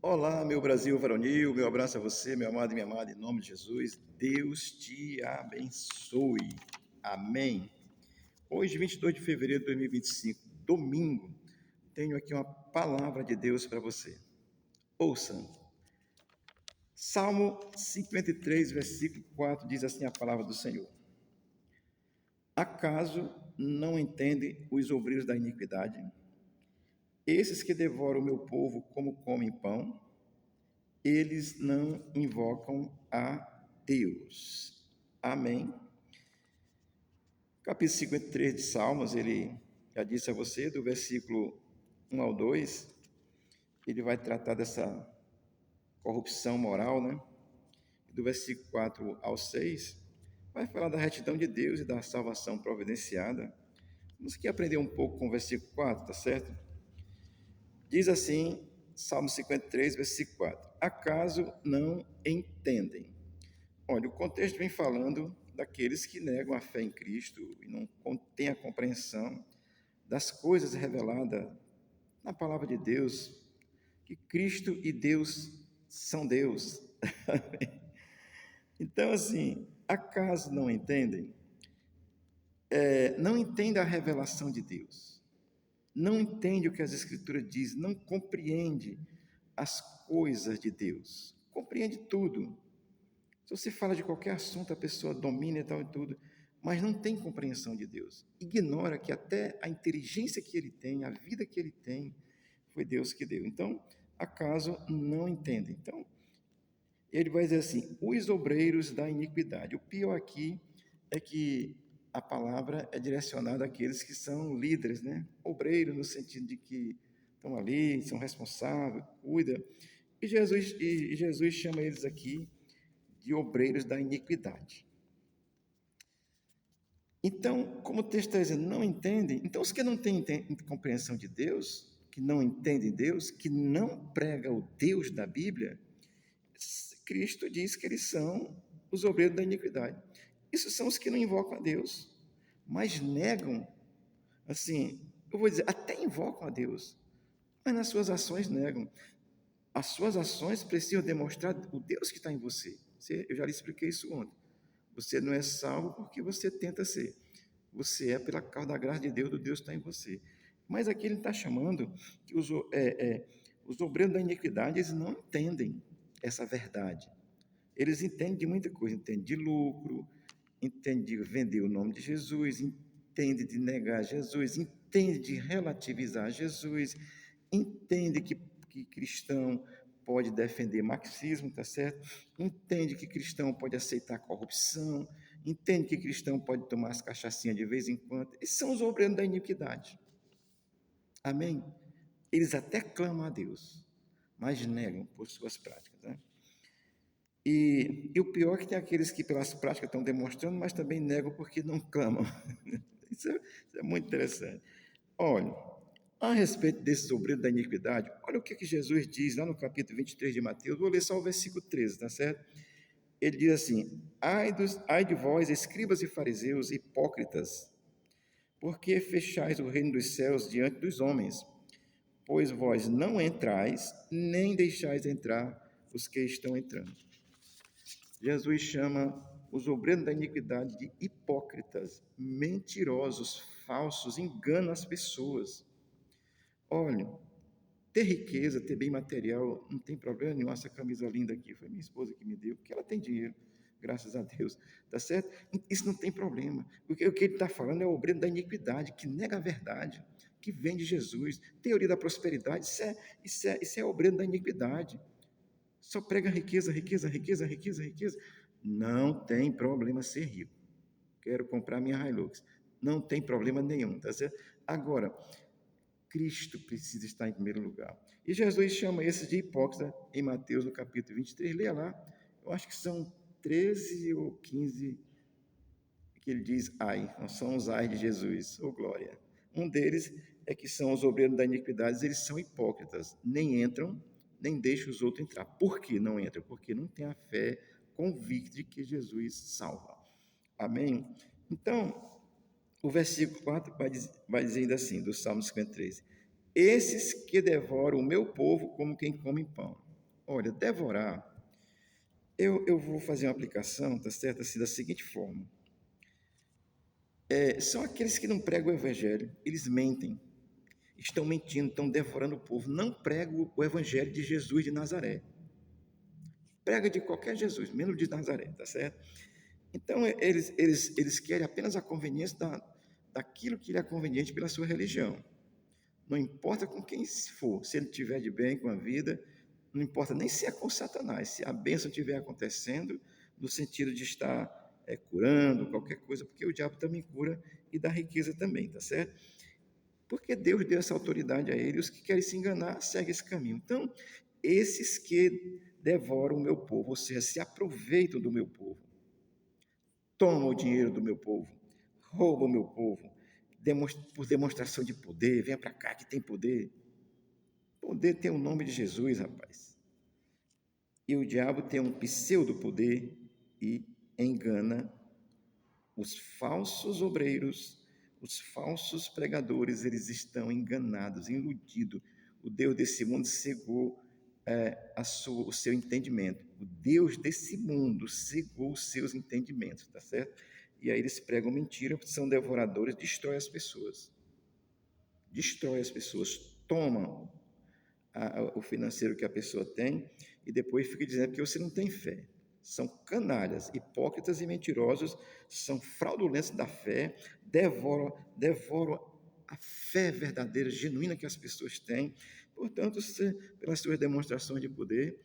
Olá, meu Brasil varonil, meu abraço a você, meu amado e minha amada, em nome de Jesus. Deus te abençoe. Amém. Hoje, 22 de fevereiro de 2025, domingo, tenho aqui uma palavra de Deus para você. Ouça. Salmo 53, versículo 4, diz assim a palavra do Senhor. Acaso não entendem os obreiros da iniquidade? Esses que devoram o meu povo como comem pão? Eles não invocam a Deus. Amém. Capítulo 53 de Salmos, ele já disse a você, do versículo 1 ao 2, ele vai tratar dessa corrupção moral, né? Do versículo 4 ao 6, vai falar da retidão de Deus e da salvação providenciada. Vamos aqui aprender um pouco com o versículo 4, tá certo? Diz assim, Salmo 53, versículo 4: Acaso não entendem? Olha, o contexto vem falando daqueles que negam a fé em Cristo e não têm a compreensão das coisas reveladas na palavra de Deus, que Cristo e Deus são Deus. Então, assim, acaso não entendem? Não entendem a revelação de Deus, não entende o que as Escrituras dizem, não compreende as coisas de Deus, compreende tudo. Se você fala de qualquer assunto, a pessoa domina e tal e tudo, mas não tem compreensão de Deus. Ignora que até a inteligência que ele tem, a vida que ele tem, foi Deus que deu. Então, acaso não entendem? Então, ele vai dizer assim, os obreiros da iniquidade. O pior aqui é que a palavra é direcionada àqueles que são líderes, né? Obreiro no sentido de que estão ali, são responsáveis, cuidam. E Jesus chama eles aqui de obreiros da iniquidade. Então, como o texto está dizendo, não entendem. Então, os que não têm compreensão de Deus, que não entendem Deus, que não pregam o Deus da Bíblia, Cristo diz que eles são os obreiros da iniquidade. Isso são os que não invocam a Deus, mas negam, assim, eu vou dizer, até invocam a Deus, mas nas suas ações negam. As suas ações precisam demonstrar o Deus que está em você. Eu já lhe expliquei isso ontem. Você não é salvo porque você tenta ser. Você é pela causa da graça de Deus, do Deus que está em você. Mas aqui ele está chamando que os obreiros da iniquidade, eles não entendem essa verdade. Eles entendem de muita coisa, entendem de lucro, entendem de vender o nome de Jesus, entendem de negar Jesus, entendem de relativizar Jesus, entendem que cristão pode defender marxismo, tá certo? Entende que cristão pode aceitar corrupção, entende que cristão pode tomar as cachaçinhas de vez em quando. Esses são os obreiros da iniquidade. Amém? Eles até clamam a Deus, mas negam por suas práticas, né? E o pior é que tem aqueles que pelas práticas estão demonstrando, mas também negam porque não clamam. Isso é muito interessante. Olha, a respeito desses obreiros da iniquidade, olha o que Jesus diz lá no capítulo 23 de Mateus, vou ler só o versículo 13, tá certo? Ele diz assim, ai de vós, escribas e fariseus, hipócritas, porque fechais o reino dos céus diante dos homens? Pois vós não entrais, nem deixais entrar os que estão entrando. Jesus chama os obreiros da iniquidade de hipócritas, mentirosos, falsos, enganam as pessoas. Olha, ter riqueza, ter bem material, não tem problema nenhum. Essa camisa linda aqui foi minha esposa que me deu, porque ela tem dinheiro, graças a Deus, tá certo? Isso não tem problema, porque o que ele está falando é o obreiro da iniquidade, que nega a verdade, que vende Jesus. Teoria da prosperidade, isso é obreiro da iniquidade. Só prega riqueza, riqueza, riqueza, riqueza, riqueza. Não tem problema ser rico. Quero comprar minha Hilux. Não tem problema nenhum, tá certo? Agora, Cristo precisa estar em primeiro lugar. E Jesus chama esses de hipócrita em Mateus, no capítulo 23. Leia lá. Eu acho que são 13 ou 15 que ele diz ai. Não são os ai de Jesus. Ô, glória. Um deles é que são os obreiros da iniquidade. Eles são hipócritas. Nem entram, nem deixam os outros entrar. Por que não entram? Porque não tem a fé convicta de que Jesus salva. Amém? Então, o versículo 4 vai dizendo assim, do Salmo 53. Esses que devoram o meu povo como quem come pão. Olha, devorar, eu vou fazer uma aplicação, tá certo? Assim, da seguinte forma. São aqueles que não pregam o evangelho, eles mentem, estão mentindo, estão devorando o povo, não pregam o evangelho de Jesus de Nazaré. Prega de qualquer Jesus, menos de Nazaré, tá certo? Então, eles querem apenas a conveniência daquilo que lhe é conveniente pela sua religião. Não importa com quem for, se ele estiver de bem com a vida, não importa nem se é com Satanás, se a bênção estiver acontecendo, no sentido de estar curando qualquer coisa, porque o diabo também cura e dá riqueza também, tá certo? Porque Deus deu essa autoridade a ele, e os que querem se enganar, seguem esse caminho. Então, esses que devoram o meu povo, ou seja, se aproveitam do meu povo, tomam o dinheiro do meu povo, roubam o meu povo, por demonstração de poder, venha para cá que tem poder. Poder tem o nome de Jesus, rapaz. E o diabo tem um pseudo-poder e engana os falsos obreiros, os falsos pregadores, eles estão enganados, iludidos. O Deus desse mundo cegou o seu entendimento. O Deus desse mundo cegou os seus entendimentos, tá certo? E aí eles pregam mentira, são devoradores, destrói as pessoas. Destrói as pessoas, tomam o financeiro que a pessoa tem e depois fica dizendo que você não tem fé. São canalhas, hipócritas e mentirosos, são fraudulentos da fé, devoram a fé verdadeira, genuína que as pessoas têm. Portanto, pelas suas demonstrações de poder,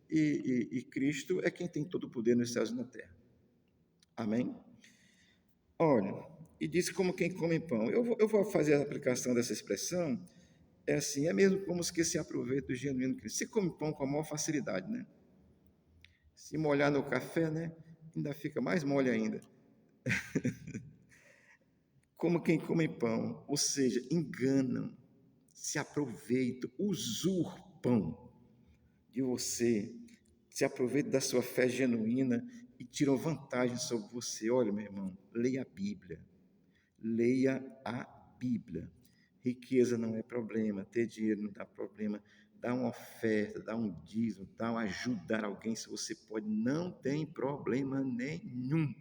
e Cristo é quem tem todo o poder nos céus e na terra. Amém? Olha, e disse como quem come pão. Eu vou fazer a aplicação dessa expressão. É assim, é mesmo como os que se aproveitam do genuíno Cristo. Você come pão com a maior facilidade, né? Se molhar no café, né? Ainda fica mais mole ainda. Como quem come pão, ou seja, enganam, se aproveitam, usurpam de você, se aproveitam da sua fé genuína e tiram vantagem sobre você. Olha, meu irmão, leia a Bíblia. Leia a Bíblia. Riqueza não é problema, ter dinheiro não dá problema, dar uma oferta, dar um dízimo, ajudar alguém se você pode, não tem problema nenhum.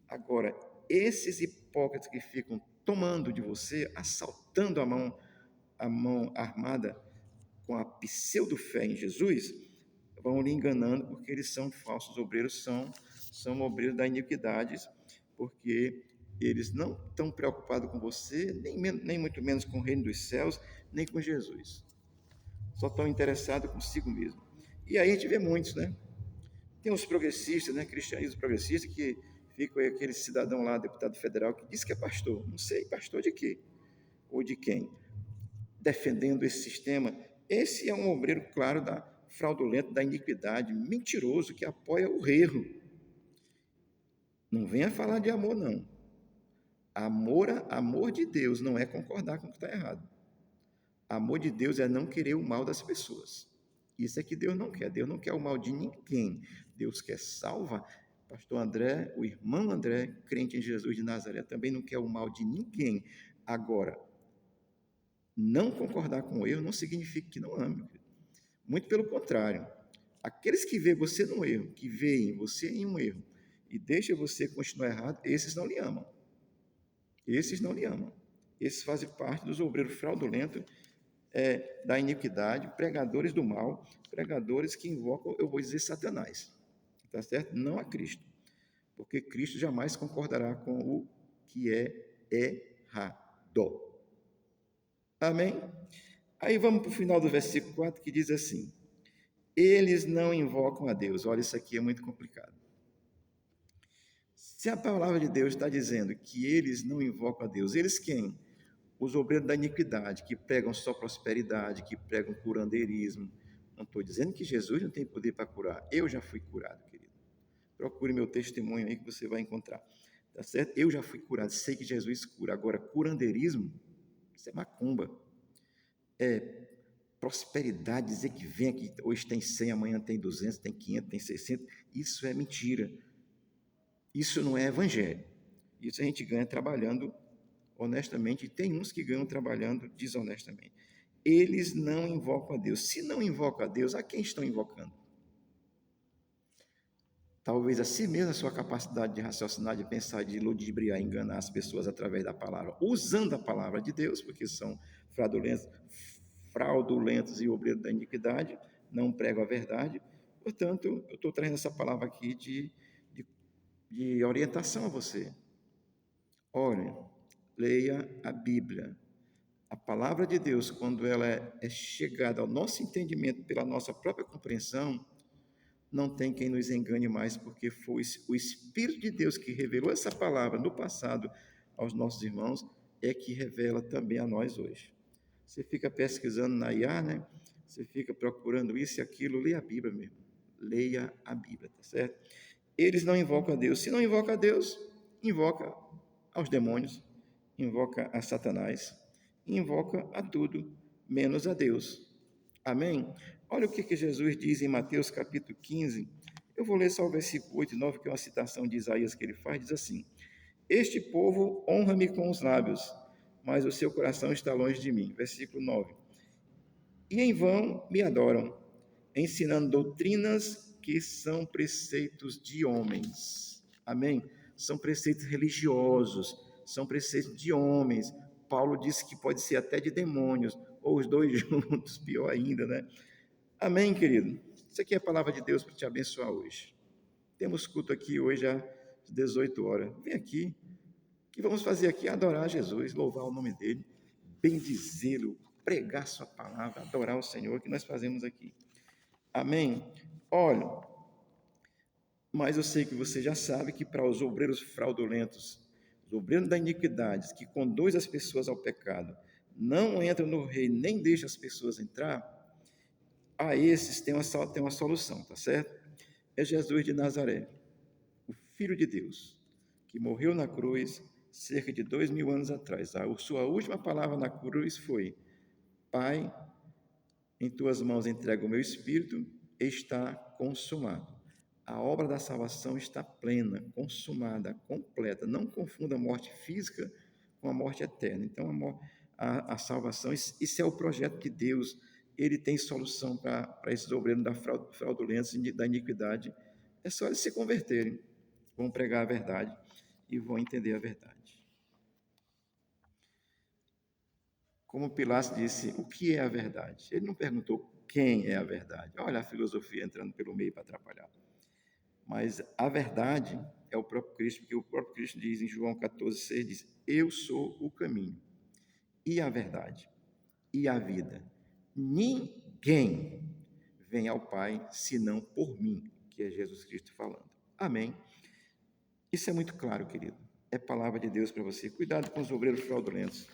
Agora, esses hipócritas que ficam tomando de você, assaltando a mão armada com a pseudo-fé em Jesus, vão lhe enganando porque eles são falsos obreiros, são obreiros da iniquidade, porque eles não estão preocupados com você, nem muito menos com o reino dos céus, nem com Jesus. Só estão interessados consigo mesmo. E aí a gente vê muitos, né? Tem os progressistas, né? Cristianismo progressista, que fica aquele cidadão lá, deputado federal, que diz que é pastor. Não sei, pastor de quê? Ou de quem? Defendendo esse sistema. Esse é um obreiro, claro, fraudulento, da iniquidade, mentiroso, que apoia o erro. Não venha falar de amor, não. Amor de Deus não é concordar com o que está errado. Amor de Deus é não querer o mal das pessoas. Isso é que Deus não quer. Deus não quer o mal de ninguém. Deus quer salvar. Pastor André, o irmão André, crente em Jesus de Nazaré, também não quer o mal de ninguém. Agora, não concordar com o erro não significa que não ame. Muito pelo contrário. Aqueles que veem você no erro, que veem você em um erro e deixam você continuar errado, esses não lhe amam. Esses não lhe amam. Esses fazem parte dos obreiros fraudulentos da iniquidade, pregadores do mal, pregadores que invocam, eu vou dizer, Satanás. Tá certo? Não a Cristo. Porque Cristo jamais concordará com o que é errado. Amém? Aí vamos para o final do versículo 4, que diz assim: eles não invocam a Deus. Olha, isso aqui é muito complicado. Se a palavra de Deus está dizendo que eles não invocam a Deus, eles quem? Os obreiros da iniquidade, que pregam só prosperidade, que pregam curandeirismo. Não estou dizendo que Jesus não tem poder para curar. Eu já fui curado, querido. Procure meu testemunho aí que você vai encontrar. Tá certo? Eu já fui curado, sei que Jesus cura. Agora, curandeirismo, isso é macumba. É prosperidade, dizer que vem aqui, hoje tem 100, amanhã tem 200, tem 500, tem 600. Isso é mentira. Isso não é evangelho. Isso a gente ganha trabalhando honestamente, e tem uns que ganham trabalhando desonestamente. eles não invocam a Deus. Se não invocam a Deus, a quem estão invocando? Talvez a si mesmo, a sua capacidade de raciocinar, de pensar, de ludibriar, enganar as pessoas através da palavra, usando a palavra de Deus, porque são fraudulentos, fraudulentos e obreiros da iniquidade, não pregam a verdade. Portanto, eu estou trazendo essa palavra aqui de orientação a você. Olhe, leia a Bíblia. A palavra de Deus, quando ela é chegada ao nosso entendimento pela nossa própria compreensão, não tem quem nos engane mais, porque foi o Espírito de Deus que revelou essa palavra no passado aos nossos irmãos, é que revela também a nós hoje. Você fica pesquisando na IA, né? Você fica procurando isso e aquilo, leia a Bíblia mesmo. Leia a Bíblia, tá certo? Eles não invocam a Deus. Se não invoca a Deus, invoca aos demônios, invoca a Satanás, invoca a tudo, menos a Deus. Amém? Olha o que Jesus diz em Mateus capítulo 15. Eu vou ler só o versículo 8 e 9, que é uma citação de Isaías que ele faz, diz assim: Este povo honra-me com os lábios, mas o seu coração está longe de mim. Versículo 9. E em vão me adoram, ensinando doutrinas que são preceitos de homens. Amém? São preceitos religiosos, são preceitos de homens. Paulo disse que pode ser até de demônios, ou os dois juntos, pior ainda, né? Amém, querido? Isso aqui é a palavra de Deus para te abençoar hoje. Temos culto aqui hoje às 18 horas. Vem aqui. O que vamos fazer aqui? Adorar Jesus, louvar o nome dele, bendizê-lo, pregar sua palavra, adorar o Senhor, que nós fazemos aqui. Amém? Olha, mas eu sei que você já sabe que para os obreiros fraudulentos, os obreiros da iniquidade, que conduz as pessoas ao pecado, não entram no reino, nem deixam as pessoas entrar, a esses tem uma solução, tá certo? É Jesus de Nazaré, o Filho de Deus, que morreu na cruz cerca de 2000 anos atrás. A sua última palavra na cruz foi: Pai, em tuas mãos entrego o meu espírito, está consumado. A obra da salvação está plena, consumada, completa. Não confunda a morte física com a morte eterna. Então, a salvação, isso é o projeto de Deus. Ele tem solução para esses obreiros da fraudulência e da iniquidade. É só eles se converterem, vão pregar a verdade e vão entender a verdade. Como Pilatos disse, o que é a verdade? Ele não perguntou quem é a verdade. Olha a filosofia entrando pelo meio para atrapalhar. Mas a verdade é o próprio Cristo, porque o próprio Cristo diz em João 14,6, diz: Eu sou o caminho e a verdade e a vida. Ninguém vem ao Pai senão por mim, que é Jesus Cristo falando. Amém? Isso é muito claro, querido. É palavra de Deus para você. Cuidado com os obreiros fraudulentos.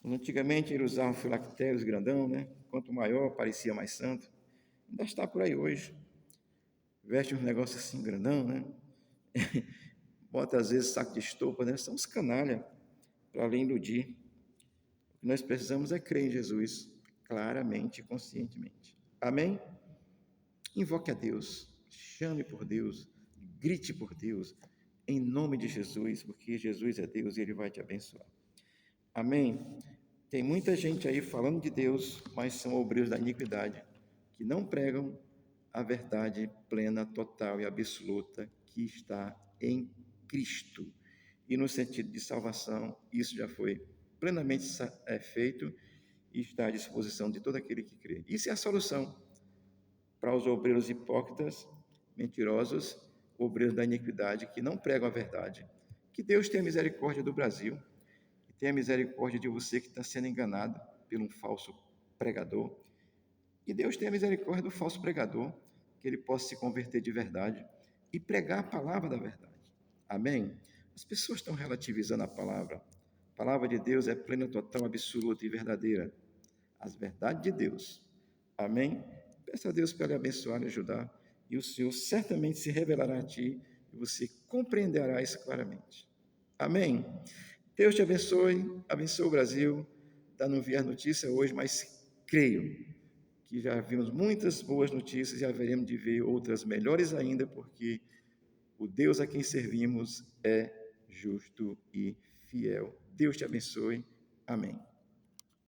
Antigamente eles usavam filactérios grandão, né? Quanto maior, parecia mais santo. Ainda está por aí hoje. Veste uns negócios assim grandão, né? Bota às vezes saco de estopa, né? São os canalha para além iludir. O que nós precisamos é crer em Jesus, claramente e conscientemente. Amém? Invoque a Deus, chame por Deus, grite por Deus, em nome de Jesus, porque Jesus é Deus e Ele vai te abençoar. Amém? Tem muita gente aí falando de Deus, mas são obreiros da iniquidade, que não pregam a verdade plena, total e absoluta que está em Cristo. E no sentido de salvação, isso já foi plenamente feito e está à disposição de todo aquele que crê. Isso é a solução para os obreiros hipócritas, mentirosos, obreiros da iniquidade, que não pregam a verdade. Que Deus tenha misericórdia do Brasil, que tenha misericórdia de você que está sendo enganado por um falso pregador. Que Deus tenha misericórdia do falso pregador, que ele possa se converter de verdade e pregar a palavra da verdade. Amém? As pessoas estão relativizando a palavra. A palavra de Deus é plena, total, absoluta e verdadeira. As verdades de Deus. Amém? Peça a Deus para lhe abençoar e ajudar, e o Senhor certamente se revelará a ti, e você compreenderá isso claramente. Amém? Deus te abençoe, abençoe o Brasil. Não vi a notícia hoje, mas creio que já vimos muitas boas notícias e haveremos de ver outras melhores ainda, porque o Deus a quem servimos é justo e fiel. Deus te abençoe. Amém.